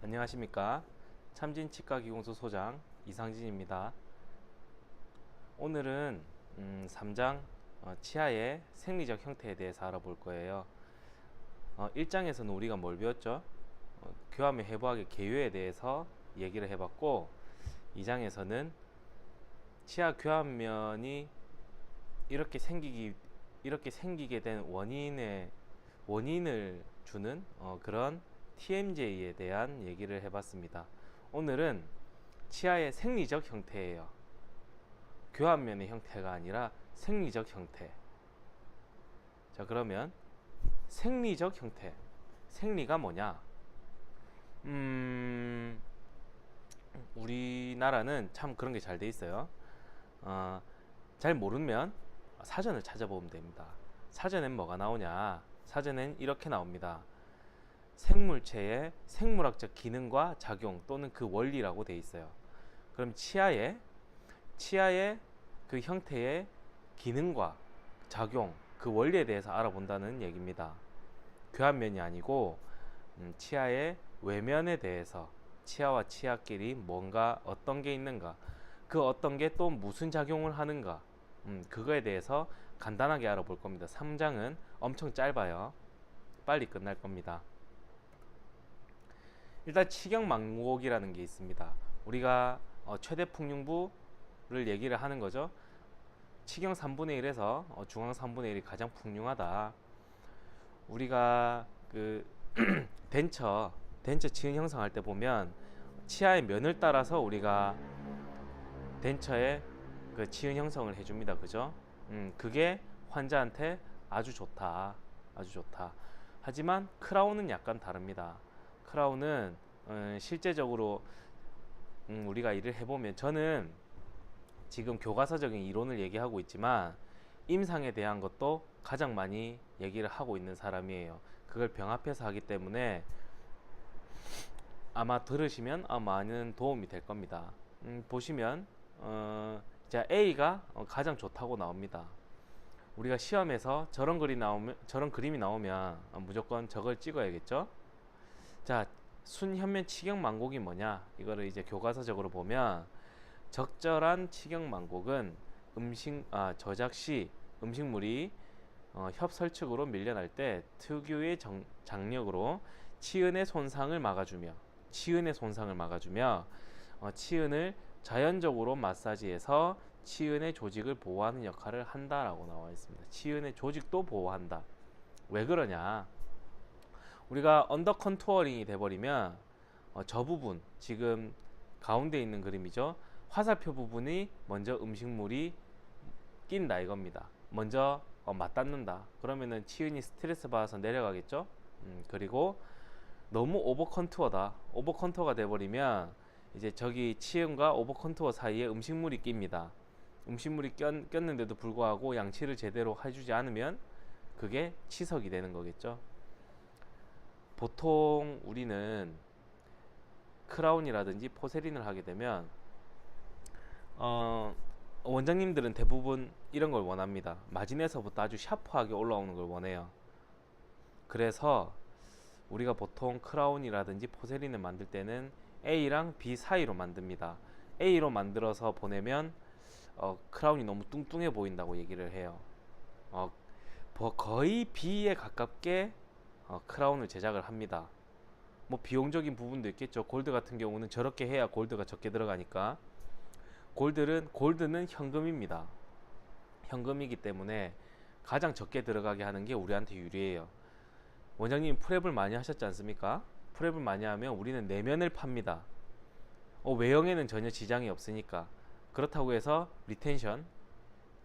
안녕하십니까. 참진치과기공소 소장 이상진입니다. 오늘은 3장 치아의 생리적 형태에 대해서 알아볼 거예요. 1장에서는 우리가 뭘 배웠죠? 교합면 해부학의 개요에 대해서 얘기를 해봤고, 2장에서는 치아 교합면이 이렇게 생기게 된 원인을 주는 그런 TMJ에 대한 얘기를 해봤습니다. 오늘은 치아의 생리적 형태예요. 교합면의 형태가 아니라 생리적 형태. 자, 그러면 생리적 형태. 생리가 뭐냐? 우리나라는 참 그런 게 잘 돼 있어요. 잘 모르면 사전을 찾아보면 됩니다. 사전엔 뭐가 나오냐? 사전엔 이렇게 나옵니다. 생물체의 생물학적 기능과 작용 또는 그 원리라고 돼 있어요. 그럼 치아의 그 형태의 기능과 작용, 그 원리에 대해서 알아본다는 얘기입니다. 교합면이 아니고 치아의 외면에 대해서 치아와 치아끼리 뭔가 어떤 게 있는가, 그 어떤 게 또 무슨 작용을 하는가, 그거에 대해서 간단하게 알아볼 겁니다. 3장은 엄청 짧아요. 빨리 끝날 겁니다. 일단 치경망곡이라는 게 있습니다. 우리가 최대 풍융부를 얘기를 하는 거죠. 치경 3분의 1에서 중앙 3분의 1이 가장 풍융하다. 우리가 그 덴처 치은 형성할 때 보면 치아의 면을 따라서 우리가 덴처의 그 치은 형성을 해줍니다. 그죠? 그게 환자한테 아주 좋다. 아주 좋다. 하지만 크라운은 약간 다릅니다. 크라운은 실제적으로 우리가 일을 해보면, 저는 지금 교과서적인 이론을 얘기하고 있지만 임상에 대한 것도 가장 많이 얘기를 하고 있는 사람이에요. 그걸 병합해서 하기 때문에 아마 들으시면 많은 도움이 될 겁니다. 보시면 자, A가 가장 좋다고 나옵니다. 우리가 시험에서 저런 그림이 나오면 무조건 저걸 찍어야겠죠. 자, 순현면 치경망곡이 뭐냐? 이거를 이제 교과서적으로 보면, 적절한 치경망곡은 저작 시 음식물이 협설측으로 밀려날 때 특유의 장력으로 치은의 손상을 막아주며 치은을 자연적으로 마사지해서 치은의 조직을 보호하는 역할을 한다라고 나와 있습니다. 치은의 조직도 보호한다. 왜 그러냐? 우리가 언더 컨투어링이 돼버리면 저 부분, 지금 가운데 있는 그림이죠. 화살표 부분이 먼저 음식물이 낀다 이겁니다. 먼저 맞닿는다. 그러면은 치은이 스트레스 받아서 내려가겠죠. 그리고 너무 오버 컨투어가 돼버리면 이제 저기 치은과 오버 컨투어 사이에 음식물이 낍니다. 음식물이 꼈는데도 불구하고 양치를 제대로 해주지 않으면 그게 치석이 되는 거겠죠. 보통 우리는 크라운이라든지 포세린을 하게 되면 원장님들은 대부분 이런 걸 원합니다. 마진에서부터 아주 샤프하게 올라오는 걸 원해요. 그래서 우리가 보통 크라운이라든지 포세린을 만들 때는 A랑 B 사이로 만듭니다. A로 만들어서 보내면 크라운이 너무 뚱뚱해 보인다고 얘기를 해요. 거의 B에 가깝게 크라운을 제작을 합니다. 뭐 비용적인 부분도 있겠죠. 골드 같은 경우는 저렇게 해야 골드가 적게 들어가니까. 골드는 현금입니다. 현금이기 때문에 가장 적게 들어가게 하는 게 우리한테 유리해요. 원장님 프랩을 많이 하셨지 않습니까? 프랩을 많이 하면 우리는 내면을 팝니다. 외형에는 전혀 지장이 없으니까. 그렇다고 해서 리텐션,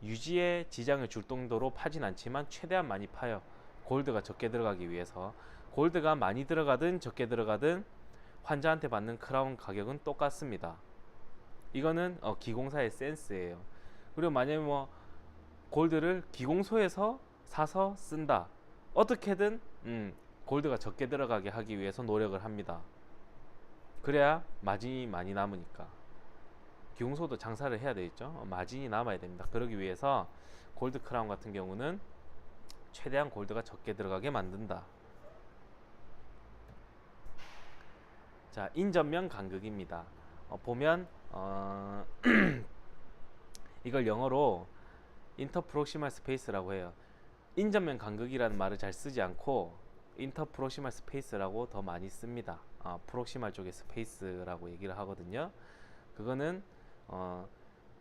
유지에 지장을 줄 정도로 파진 않지만 최대한 많이 파요. 골드가 적게 들어가기 위해서. 골드가 많이 들어가든 적게 들어가든 환자한테 받는 크라운 가격은 똑같습니다. 이거는 기공사의 센스예요. 그리고 만약에 뭐 골드를 기공소에서 사서 쓴다, 어떻게든 골드가 적게 들어가게 하기 위해서 노력을 합니다. 그래야 마진이 많이 남으니까. 기공소도 장사를 해야 되겠죠. 마진이 남아야 됩니다. 그러기 위해서 골드 크라운 같은 경우는 최대한 골드가 적게 들어가게 만든다. 자, 인접면 간극입니다. 보면 이걸 영어로 인터프록시말 스페이스라고 해요. 인접면 간극이라는 말을 잘 쓰지 않고 인터프록시말 스페이스라고 더 많이 씁니다. 프록시말 쪽에 스페이스라고 얘기를 하거든요. 그거는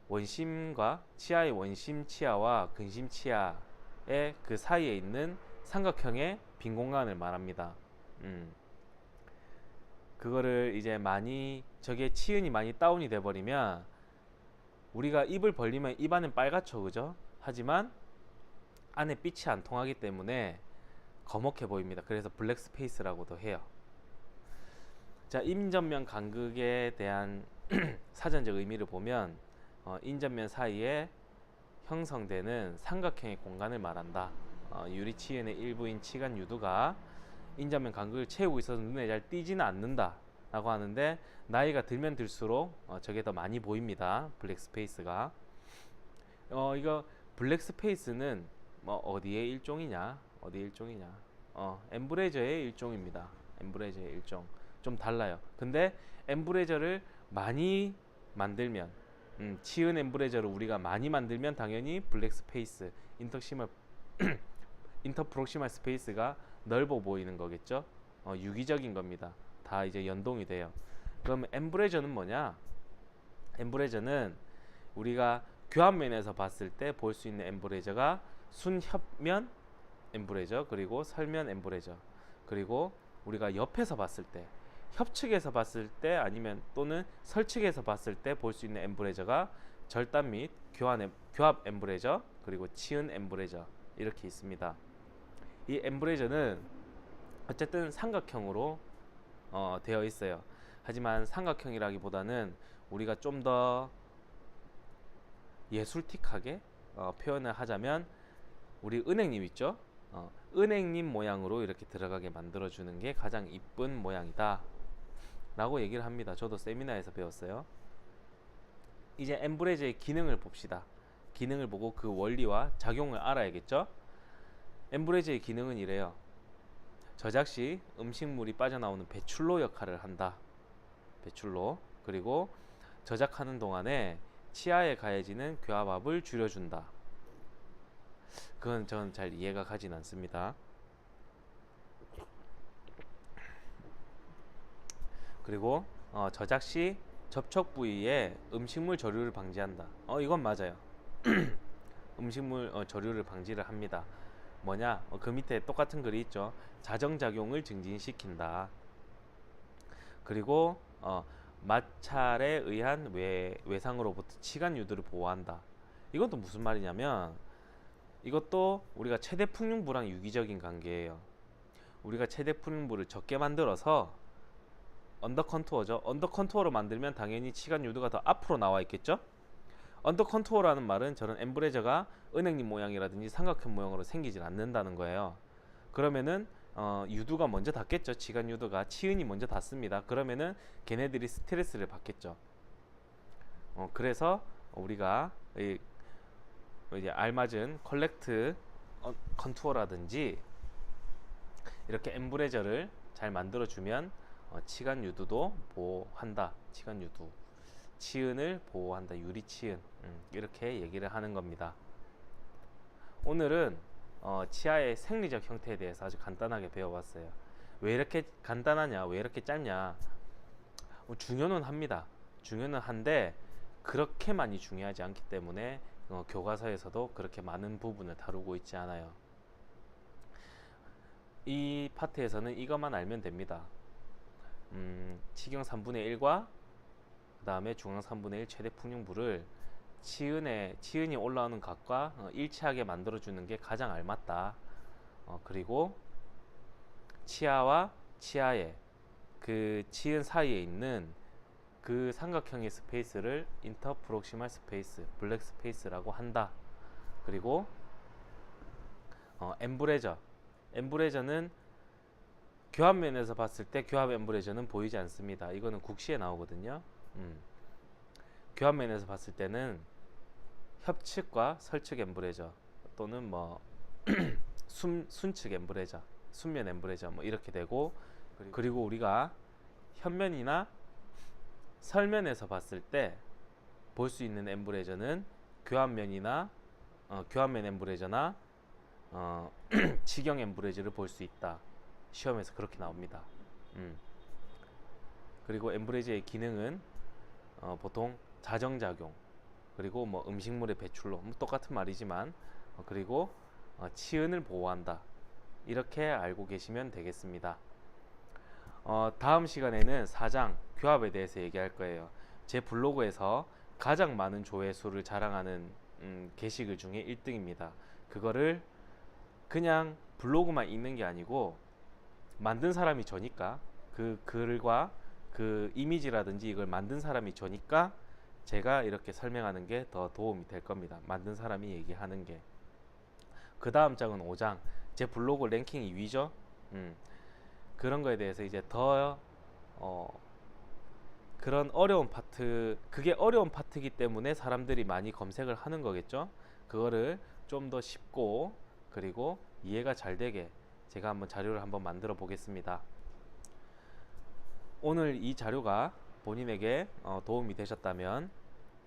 원심과 치아의 원심 치아와 근심 치아의 그 사이에 있는 삼각형의 빈 공간을 말합니다. 그거를 이제 많이 저게 치은이 많이 다운이 돼 버리면 우리가 입을 벌리면 입 안은 빨갛죠, 그죠? 하지만 안에 빛이 안 통하기 때문에 거먹해 보입니다. 그래서 블랙 스페이스라고도 해요. 자, 인접면 간극에 대한 사전적 의미를 보면 인접면 사이에 형성되는 삼각형의 공간을 말한다. 유리치은의 일부인 치간 유두가 인접면 간극을 채우고 있어서 눈에 잘 띄지는 않는다 라고 하는데, 나이가 들면 들수록 저게 더 많이 보입니다. 블랙 스페이스가. 이거 블랙 스페이스는 뭐 어디의 일종이냐, 엠브레저의 일종입니다. 엠브레저의 일종. 좀 달라요. 근데 엠브레저를 많이 만들면, 치은 엠브레저를 우리가 많이 만들면 당연히 블랙 스페이스, 인터프록시말 스페이스가 넓어 보이는 거겠죠. 유기적인 겁니다. 다 이제 연동이 돼요. 그럼 엠브레저는 뭐냐? 엠브레저는 우리가 교합면에서 봤을 때 볼 수 있는 엠브레저가 순협면 엠브레저, 그리고 설면 엠브레저, 그리고 우리가 옆에서 봤을 때, 협측에서 봤을 때, 아니면 또는 설측에서 봤을 때 볼 수 있는 엠브레저가 절단 및 교합 엠브레저, 그리고 치은 엠브레저, 이렇게 있습니다. 이 엠브레저는 어쨌든 삼각형으로 되어 있어요. 하지만 삼각형이라기보다는 우리가 좀 더 예술틱하게 표현을 하자면, 우리 은행잎 있죠? 은행잎 모양으로 이렇게 들어가게 만들어주는 게 가장 이쁜 모양이다 라고 얘기를 합니다. 저도 세미나에서 배웠어요. 이제 엠브레저의 기능을 봅시다. 기능을 보고 그 원리와 작용을 알아야겠죠? 엠브레저의 기능은 이래요. 저작 시 음식물이 빠져나오는 배출로 역할을 한다. 배출로. 그리고 저작하는 동안에 치아에 가해지는 교합압을 줄여준다. 그건 저는 잘 이해가 가진 않습니다. 그리고 저작 시 접촉 부위에 음식물 저류를 방지한다. 이건 맞아요. 음식물 저류를 방지를 합니다. 뭐냐? 그 밑에 똑같은 글이 있죠. 자정작용을 증진시킨다. 그리고 마찰에 의한 외상으로부터 치간 유두를 보호한다. 이건 또 무슨 말이냐면, 이것도 우리가 최대 풍륜부랑 유기적인 관계예요. 우리가 최대 풍륜부를 적게 만들어서 언더 컨투어죠. 언더 컨투어로 만들면 당연히 치간 유두가 더 앞으로 나와 있겠죠. 언더 컨투어라는 말은 저런 엠브레저가 은행잎 모양이라든지 삼각형 모양으로 생기질 않는다는 거예요. 그러면은 유두가 먼저 닿겠죠. 치간 유두가 치은이 먼저 닿습니다. 그러면은 걔네들이 스트레스를 받겠죠. 그래서 우리가 이제 알맞은 컬렉트 컨투어라든지 이렇게 엠브레저를 잘 만들어주면 치간 유두도 보호한다. 치간 유두, 치은을 보호한다. 유리 치은, 이렇게 얘기를 하는 겁니다. 오늘은 치아의 생리적 형태에 대해서 아주 간단하게 배워봤어요. 왜 이렇게 간단하냐, 왜 이렇게 짧냐? 중요는 합니다. 중요는 한데 그렇게 많이 중요하지 않기 때문에 교과서에서도 그렇게 많은 부분을 다루고 있지 않아요. 이 파트에서는 이것만 알면 됩니다. 치경 3분의 1과 그 다음에 중앙 3분의 1 최대 풍륜부를 치은이 올라오는 각과 일치하게 만들어주는 게 가장 알맞다. 그리고 치아와 치아의 그 치은 사이에 있는 그 삼각형의 스페이스를 인터프록시말 스페이스, 블랙 스페이스라고 한다. 그리고 엠브레저는 교합면에서 봤을 때 교합 엠브레저는 보이지 않습니다. 이거는 국시에 나오거든요. 교합면에서 봤을 때는 협측과 설측 엠브레저, 또는 뭐 순측 엠브레저, 순면 엠브레저, 뭐 이렇게 되고, 그리고 우리가 현면이나 설면에서 봤을 때 볼 수 있는 엠브레저는 교환면이나 교환면 엠브레저나 치경 엠브레저를 볼 수 있다. 시험에서 그렇게 나옵니다. 그리고 엠브레저의 기능은 보통 자정작용, 그리고 뭐 음식물의 배출로, 뭐 똑같은 말이지만 그리고 치은을 보호한다. 이렇게 알고 계시면 되겠습니다. 다음 시간에는 사장 교합에 대해서 얘기할 거예요. 제 블로그에서 가장 많은 조회수를 자랑하는 게시글 중에 1등입니다. 그거를 그냥 블로그만 읽는 게 아니고 만든 사람이 저니까, 그 글과 그 이미지라든지 이걸 만든 사람이 저니까 제가 이렇게 설명하는 게 더 도움이 될 겁니다. 만든 사람이 얘기하는 게. 그 다음 장은 5장. 제 블로그 랭킹 2위죠. 그런 거에 대해서 이제 더 그런 어려운 파트, 그게 어려운 파트이기 때문에 사람들이 많이 검색을 하는 거겠죠. 그거를 좀 더 쉽고 그리고 이해가 잘 되게 제가 한번 자료를 한번 만들어 보겠습니다. 오늘 이 자료가 본인에게 도움이 되셨다면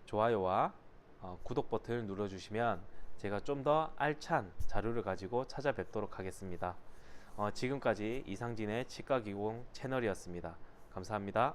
좋아요와 구독 버튼을 눌러주시면 제가 좀 더 알찬 자료를 가지고 찾아뵙도록 하겠습니다. 지금까지 이상진의 치과기공 채널이었습니다. 감사합니다.